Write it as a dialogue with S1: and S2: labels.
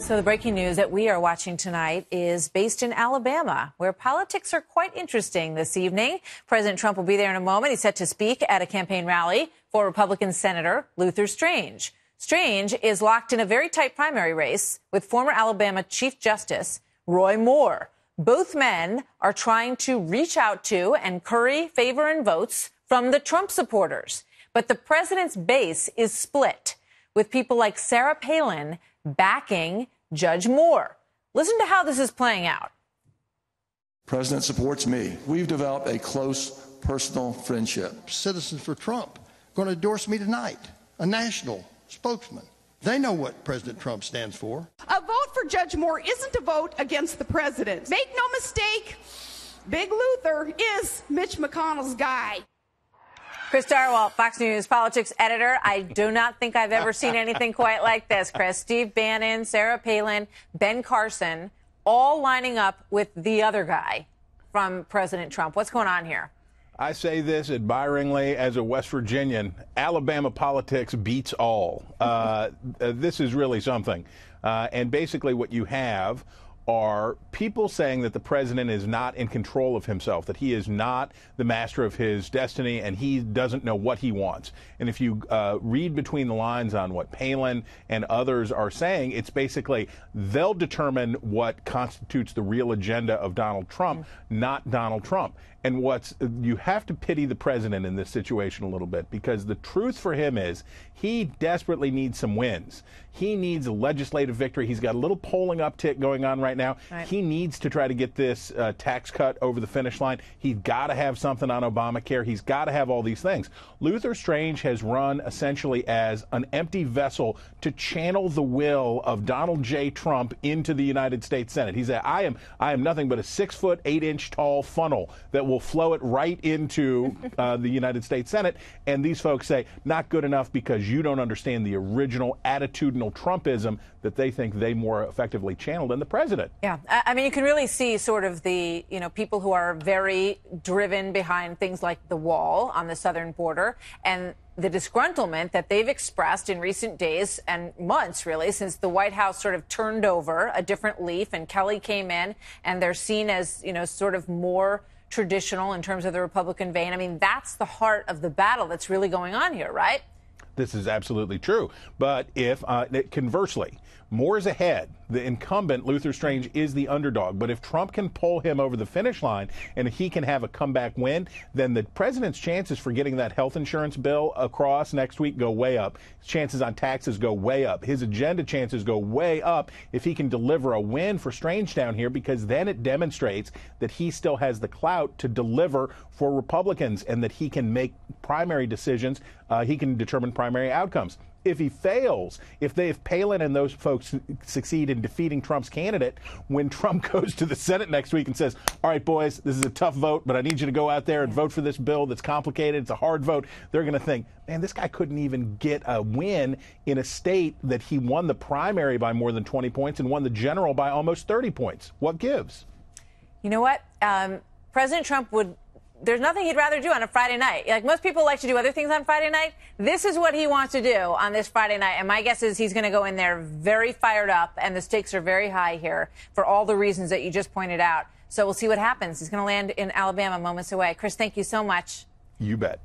S1: So the breaking news that we are watching tonight is based in Alabama, where politics are quite interesting this evening. President Trump will be there in a moment. He's set to speak at a campaign rally for Republican Senator Luther Strange. Strange is locked in a very tight primary race with former Alabama Chief Justice Roy Moore. Both men are trying to reach out to and curry favor and votes from the Trump supporters. But the president's base is split, with people like Sarah Palin backing Judge Moore. Listen to how this is playing out.
S2: President supports me. We've developed a close personal friendship.
S3: Citizens for Trump going to endorse me tonight, a national spokesman. They know what President Trump stands for.
S4: A vote for Judge Moore isn't a vote against the president. Make no mistake, Big Luther is Mitch McConnell's guy.
S1: Chris Stirewalt, Fox News politics editor. I do not think I've ever seen anything quite like this, Chris. Steve Bannon, Sarah Palin, Ben Carson, all lining up with the other guy from President Trump. What's going on here?
S5: I say this admiringly as a West Virginian. Alabama politics beats all. This is really something. And basically what you have are people saying that the president is not in control of himself, that he is not the master of his destiny, and he doesn't know what he wants. And if you read between the lines on what Palin and others are saying, it's basically they'll determine what constitutes the real agenda of Donald Trump, not Donald Trump. And you have to pity the president in this situation a little bit, because the truth for him is he desperately needs some wins. He needs a legislative victory. He's got a little polling uptick going on right now. Right. He needs to try to get this tax cut over the finish line. He's got to have something on Obamacare. He's got to have all these things. Luther Strange has run essentially as an empty vessel to channel the will of Donald J. Trump into the United States Senate. He said, I am nothing but a 6-foot, 8-inch tall funnel that will flow it right into the United States Senate. And these folks say, not good enough because you don't understand the original attitudinal Trumpism that they think they more effectively channeled in the president.
S1: Yeah, I mean, you can really see sort of the, people who are very driven behind things like the wall on the southern border and the disgruntlement that they've expressed in recent days and months, really, since the White House sort of turned over a different leaf and Kelly came in, and they're seen as, sort of more traditional in terms of the Republican vein. I mean, that's the heart of the battle that's really going on here, right?
S5: This is absolutely true. But if, conversely, Moore's ahead, the incumbent, Luther Strange, is the underdog. But if Trump can pull him over the finish line and he can have a comeback win, then the president's chances for getting that health insurance bill across next week go way up. His chances on taxes go way up. His agenda chances go way up if he can deliver a win for Strange down here, because then it demonstrates that he still has the clout to deliver for Republicans and that he can make primary decisions. He can determine primary outcomes. If he fails, if Palin and those folks succeed in defeating Trump's candidate, when Trump goes to the Senate next week and says, all right, boys, this is a tough vote, but I need you to go out there and vote for this bill that's complicated, it's a hard vote, they're going to think, man, this guy couldn't even get a win in a state that he won the primary by more than 20 points and won the general by almost 30 points. What gives?
S1: You know what? President Trump there's nothing he'd rather do on a Friday night. Like most people like to do other things on Friday night. This is what he wants to do on this Friday night. And my guess is he's going to go in there very fired up. And the stakes are very high here for all the reasons that you just pointed out. So we'll see what happens. He's going to land in Alabama moments away. Chris, thank you so much.
S5: You bet.